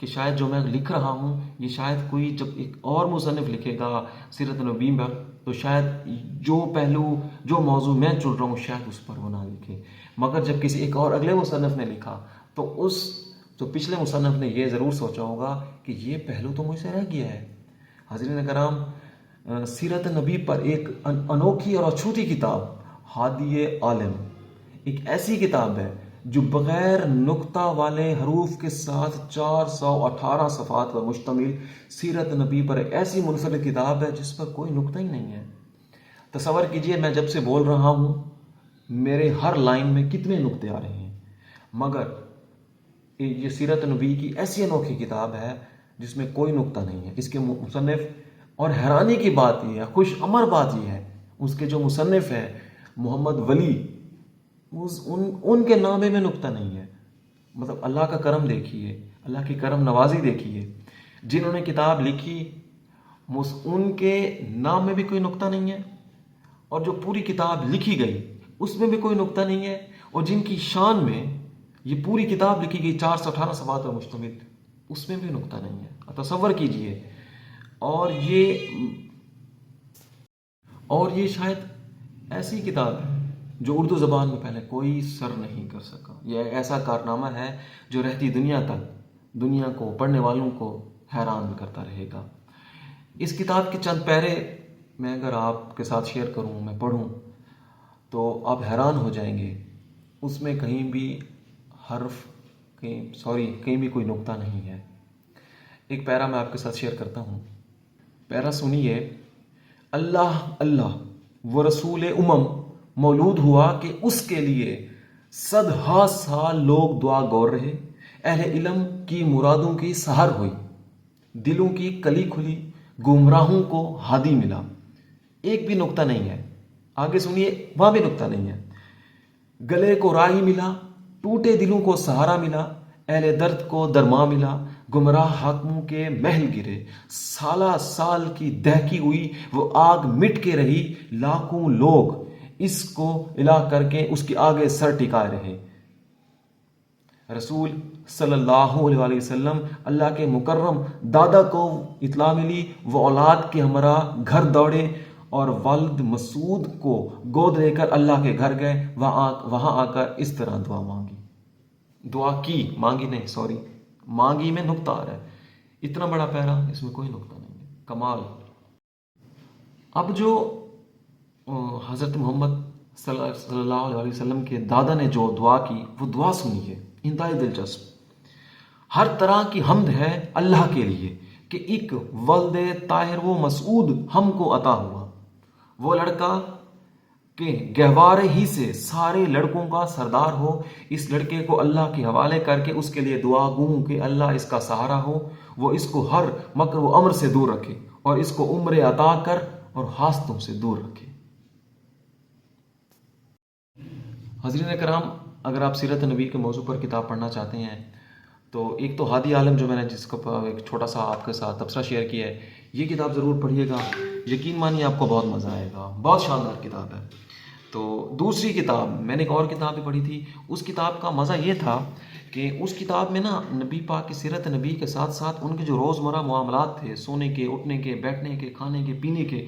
کہ شاید جو میں لکھ رہا ہوں یہ شاید کوئی جب ایک اور مصنف لکھے گا سیرت نبی پر تو شاید جو پہلو جو موضوع میں چن رہا ہوں شاید اس پر وہ نہ لکھے، مگر جب کسی ایک اور اگلے مصنف نے لکھا تو اس جو پچھلے مصنف نے یہ ضرور سوچا ہوگا کہ یہ پہلو تو مجھ سے رہ گیا ہے۔ حضرین کرام، سیرت نبی پر ایک انوکھی اور اچھوتی کتاب ہادی عالم ایک ایسی کتاب ہے جو بغیر نقطہ والے حروف کے ساتھ 418 صفحات پر مشتمل سیرت نبی پر ایک ایسی منفرد کتاب ہے جس پر کوئی نقطہ ہی نہیں ہے۔ تصور کیجئے میں جب سے بول رہا ہوں میرے ہر لائن میں کتنے نقطے آ رہے ہیں، مگر یہ سیرت نبی کی ایسی انوکھی کتاب ہے جس میں کوئی نقطہ نہیں ہے۔ اس کے مصنف، اور حیرانی کی بات یہ ہے، خوش امر بات یہ ہے، اس کے جو مصنف ہیں محمد ولی، ان کے نامے میں نقطہ نہیں ہے۔ مطلب اللہ کا کرم دیکھیے، اللہ کی کرم نوازی دیکھیے، جنہوں نے کتاب لکھی ان کے نام میں بھی کوئی نقطہ نہیں ہے، اور جو پوری کتاب لکھی گئی اس میں بھی کوئی نقطہ نہیں ہے، اور جن کی شان میں یہ پوری کتاب لکھی گئی 418 صفحات پر مشتمل، اس میں بھی نقطہ نہیں ہے۔ تصور کیجئے، اور یہ شاید ایسی کتاب ہے جو اردو زبان میں پہلے کوئی سر نہیں کر سکا۔ یہ ایسا کارنامہ ہے جو رہتی دنیا تک دنیا کو، پڑھنے والوں کو حیران کرتا رہے گا۔ اس کتاب کے چند پیرے میں اگر آپ کے ساتھ شیئر کروں، میں پڑھوں تو آپ حیران ہو جائیں گے۔ اس میں کہیں بھی کہیں بھی کوئی نقطہ نہیں ہے۔ ایک پیرا میں آپ کے ساتھ شیئر کرتا ہوں، پیرا سنیے۔ اللہ اللہ وہ رسول مولود ہوا کہ اس کے لیے صدہا سال لوگ دعا گور رہے، اہل علم کی مرادوں کی سحر ہوئی، دلوں کی کلی کھلی، گمراہوں کو ہادی ملا۔ ایک بھی نقطہ نہیں ہے۔ آگے سنیے، وہاں بھی نقطہ نہیں ہے۔ گلے کو راہی ملا، ٹوٹے دلوں کو سہارا ملا، اہل درد کو درما ملا، گمراہ حاکموں کے محل گرے، سالہ سال کی دہکی ہوئی وہ آگ مٹ کے رہی، لاکھوں لوگ اس کو الہ کر کے اس کے آگے سر ٹکائے رہے۔ رسول صلی اللہ علیہ وسلم اللہ کے مکرم دادا کو اطلاع ملی، وہ اولاد کے ہمراہ گھر دوڑے اور والد مسعود کو گود لے کر اللہ کے گھر گئے، وہاں آ کر اس طرح دعا مانگی، مانگی میں نقطہ آ رہا ہے۔ اتنا بڑا پیرا، اس میں کوئی نقطہ نہیں ہے، کمال۔ اب جو حضرت محمد صلی اللہ علیہ وسلم کے دادا نے جو دعا کی وہ دعا سنیے، انتہائی دلچسپ۔ ہر طرح کی حمد ہے اللہ کے لیے کہ ایک ولد طاہر و مسعود ہم کو عطا ہوا، وہ لڑکا کہ گہوارے ہی سے سارے لڑکوں کا سردار ہو۔ اس لڑکے کو اللہ کے حوالے کر کے اس کے لیے دعا گوں کہ اللہ اس کا سہارا ہو، وہ اس کو ہر مکر و امر سے دور رکھے اور اس کو عمر عطا کر اور حاسدوں سے دور رکھے۔ حضرین کرام، اگر آپ سیرت نبی کے موضوع پر کتاب پڑھنا چاہتے ہیں تو ایک تو ہادی عالم، جو میں نے جس کو ایک چھوٹا سا آپ کے ساتھ تبصرہ شیئر کیا ہے، یہ کتاب ضرور پڑھیے گا، یقین مانیے آپ کو بہت مزہ آئے گا، بہت شاندار کتاب ہے۔ تو دوسری کتاب، میں نے ایک اور کتاب بھی پڑھی تھی، اس کتاب کا مزہ یہ تھا کہ اس کتاب میں نا نبی پاک کی سیرت نبی کے ساتھ ساتھ ان کے جو روزمرہ معاملات تھے، سونے کے، اٹھنے کے، بیٹھنے کے، کھانے کے، پینے کے،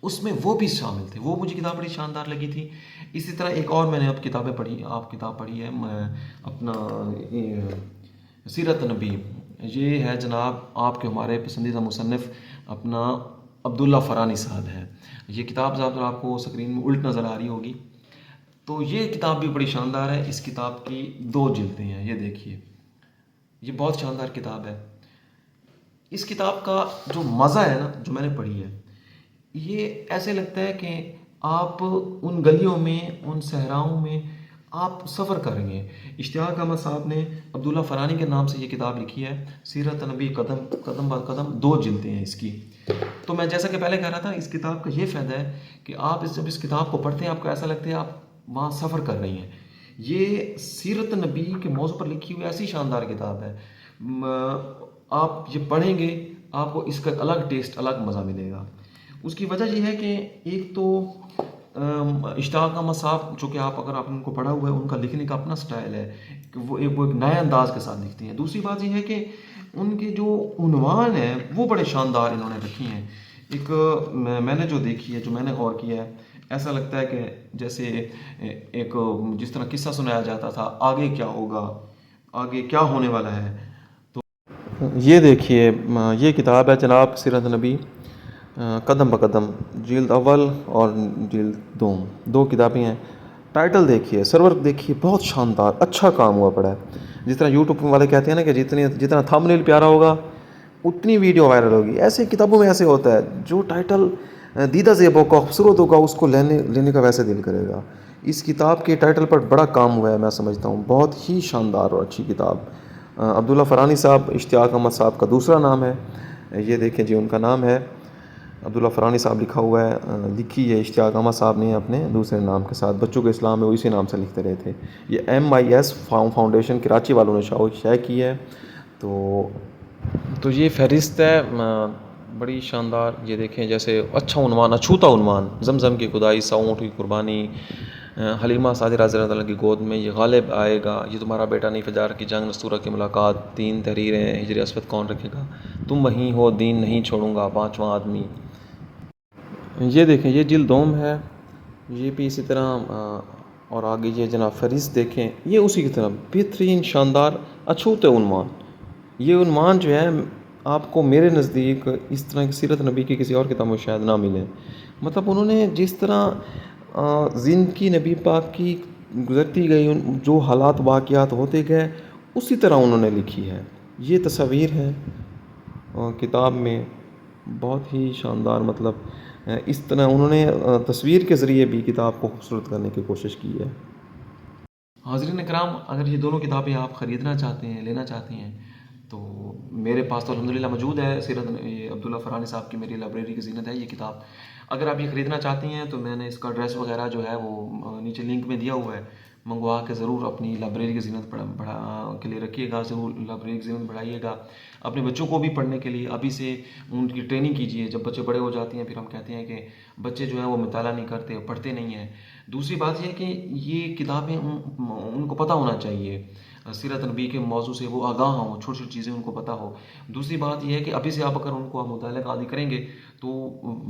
اس میں وہ بھی شامل تھے۔ وہ مجھے کتاب بڑی شاندار لگی تھی۔ اسی طرح ایک اور میں نے اب کتاب پڑھی ہے اپنا سیرت نبی، یہ ہے جناب آپ کے ہمارے پسندیدہ مصنف اپنا عبداللہ فرانی صاحب ہے۔ یہ کتاب آپ کو اسکرین میں الٹ نظر آ رہی ہوگی، تو یہ کتاب بھی بڑی شاندار ہے۔ اس کتاب کی 2 جلدیں ہیں، یہ دیکھیے، یہ بہت شاندار کتاب ہے۔ اس کتاب کا جو مزہ ہے نا، جو میں نے پڑھی ہے، یہ ایسے لگتا ہے کہ آپ ان گلیوں میں، ان صحراؤں میں آپ سفر کر رہے ہیں۔ اشتیاق احمد صاحب نے عبداللہ فرانی کے نام سے یہ کتاب لکھی ہے، سیرت نبی قدم بہ قدم، 2 جلدیں ہیں اس کی۔ تو میں جیسا کہ پہلے کہہ رہا تھا، اس کتاب کا یہ فائدہ ہے کہ آپ جب اس کتاب کو پڑھتے ہیں آپ کو ایسا لگتا ہے آپ وہاں سفر کر رہی ہیں۔ یہ سیرت نبی کے موضوع پر لکھی ہوئی ایسی شاندار کتاب ہے، آپ یہ پڑھیں گے آپ کو اس کا الگ ٹیسٹ، الگ مزہ ملے گا۔ اس کی وجہ یہ ہے کہ ایک تو اشتیاق احمد صاحب، جو کہ اگر آپ ان کو پڑھا ہوا ہے، ان کا لکھنے کا اپنا سٹائل ہے کہ وہ ایک نئے انداز کے ساتھ لکھتے ہیں۔ دوسری بات یہ ہے کہ ان کے جو عنوان ہیں وہ بڑے شاندار انہوں نے رکھی ہیں. ایک میں نے جو دیکھی ہے، جو میں نے غور کیا ہے، ایسا لگتا ہے کہ جیسے ایک جس طرح قصہ سنایا جاتا تھا، آگے کیا ہوگا، آگے کیا ہونے والا ہے. یہ دیکھیے، یہ کتاب ہے جناب سیرت نبی قدم بقدم، جلد اول اور جلد دوم، دو کتابیں ہیں. ٹائٹل دیکھیے، سرور دیکھیے، بہت شاندار، اچھا کام ہوا پڑا ہے. جس طرح یوٹیوب والے کہتے ہیں نا کہ جتنا تھمبنیل پیارا ہوگا اتنی ویڈیو وائرل ہوگی، ایسے کتابوں میں ایسے ہوتا ہے. جو ٹائٹل دیدہ زیب و خوبصورت ہوگا اس کو لینے کا ویسے دل کرے گا. اس کتاب کے ٹائٹل پر بڑا کام ہوا ہے، میں سمجھتا ہوں بہت ہی شاندار اور اچھی کتاب. عبداللہ فرانی صاحب، اشتیاق احمد صاحب کا دوسرا نام ہے. یہ دیکھیں جی، ان کا نام ہے عبداللہ فرانی صاحب لکھا ہوا ہے. لکھی ہے اشتیاق احمد صاحب نے اپنے دوسرے نام کے ساتھ. بچوں کے اسلام میں وہ اسی نام سے لکھتے رہے تھے. یہ MIS فاؤنڈیشن کراچی والوں نے شائع کی ہے. تو یہ فہرست ہے بڑی شاندار. یہ دیکھیں، جیسے اچھا عنوان، اچھوتا عنوان: زمزم کی خدائی، 100 اونٹ کی قربانی، حلیمہ سعدیہ رضی اللہ عنہا کی گود میں، یہ غالب آئے گا، یہ تمہارا بیٹا نہیں، فجار کی جنگ، نستورہ کی ملاقات، 3 تحریریں، ہجر اسود کون رکھے گا، تم وہیں ہو، دین نہیں چھوڑوں گا، 5واں آدمی. یہ دیکھیں، یہ جلد دوم ہے. یہ بھی اسی طرح. اور آگے یہ جناب فہرست دیکھیں، یہ اسی کی طرح بہترین شاندار اچھوتے عنوان. یہ عنوان جو ہے آپ کو میرے نزدیک اس طرح کی سیرت نبی کی کسی اور کتاب میں شاید نہ ملے. مطلب انہوں نے جس طرح زندگی نبی پاک کی گزرتی گئی، جو حالات واقعات ہوتے گئے، اسی طرح انہوں نے لکھی ہے. یہ تصاویر ہے کتاب میں، بہت ہی شاندار. مطلب اس طرح انہوں نے تصویر کے ذریعے بھی کتاب کو خوبصورت کرنے کی کوشش کی ہے. حاضرین اکرام، اگر یہ دونوں کتابیں آپ خریدنا چاہتے ہیں، لینا چاہتے ہیں، تو میرے پاس تو الحمدللہ موجود ہے. سیرت عبداللہ فرانی صاحب کی میری لائبریری کی زینت ہے یہ کتاب. اگر آپ یہ خریدنا چاہتے ہیں تو میں نے اس کا ایڈریس وغیرہ جو ہے وہ نیچے لنک میں دیا ہوا ہے. منگوا کے ضرور اپنی لائبریری کی زینت کے لیے رکھیے گا. ضرور لائبریری کی زینت بڑھائیے گا. اپنے بچوں کو بھی پڑھنے کے لیے ابھی سے ان کی ٹریننگ کیجیے. جب بچے بڑے ہو جاتے ہیں پھر ہم کہتے ہیں کہ بچے جو ہیں وہ مطالعہ نہیں کرتے، پڑھتے نہیں ہیں. دوسری بات یہ ہے کہ یہ کتابیں ان کو پتہ ہونا چاہیے، سیرت نبی کے موضوع سے وہ آگاہ ہوں، چھوٹی چھوٹی چیزیں ان کو پتہ ہو. دوسری بات یہ ہے کہ ابھی سے آپ اگر ان کو مطالعہ کا عادی کریں گے تو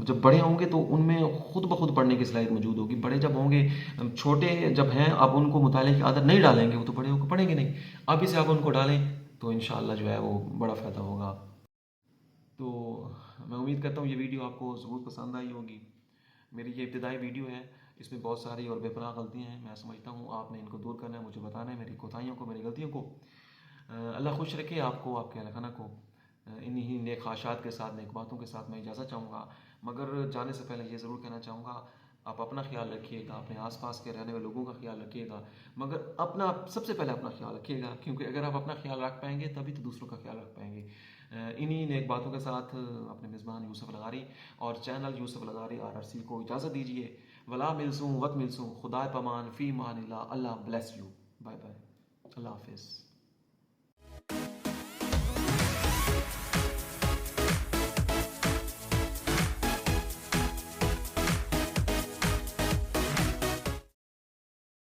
جب بڑے ہوں گے تو ان میں خود بخود پڑھنے کی صلاحیت موجود ہوگی. بڑے جب ہوں گے، چھوٹے جب ہیں، آپ ان کو مطالعے کی عادت نہیں ڈالیں گے وہ تو بڑے ہو کے پڑھیں گے نہیں. ابھی سے آپ ان کو ڈالیں تو انشاءاللہ جو ہے وہ بڑا فائدہ ہوگا. تو میں امید کرتا ہوں یہ ویڈیو آپ کو ضرور پسند آئی ہوگی. میری یہ ابتدائی ویڈیو ہے، اس میں بہت ساری اور بے پناہ غلطیاں ہیں. میں سمجھتا ہوں آپ نے ان کو دور کرنا ہے، مجھے بتانا ہے میری کوتاہیوں کو، میری غلطیوں کو. اللہ خوش رکھے آپ کو، آپ کے اہل خانہ کو. انہی نیک خواہشات کے ساتھ، نیک باتوں کے ساتھ میں اجازت چاہوں گا. مگر جانے سے پہلے یہ ضرور کہنا چاہوں گا، آپ اپنا خیال رکھیے گا، اپنے آس پاس کے رہنے والے لوگوں کا خیال رکھیے گا. مگر سب سے پہلے اپنا خیال رکھیے گا، کیونکہ اگر آپ اپنا خیال رکھ پائیں گے تبھی تو دوسروں کا خیال رکھ پائیں گے. انہی نیک باتوں کے ساتھ اپنے میزبان یوسف لغاری اور چینل یوسف لغاری RRC کو اجازت دیجیے. ولا ملسوں وقت ملسوں، خدا پامان، فی مان اللہ. اللہ بلیس یو. Bye bye. اللہ حافظ.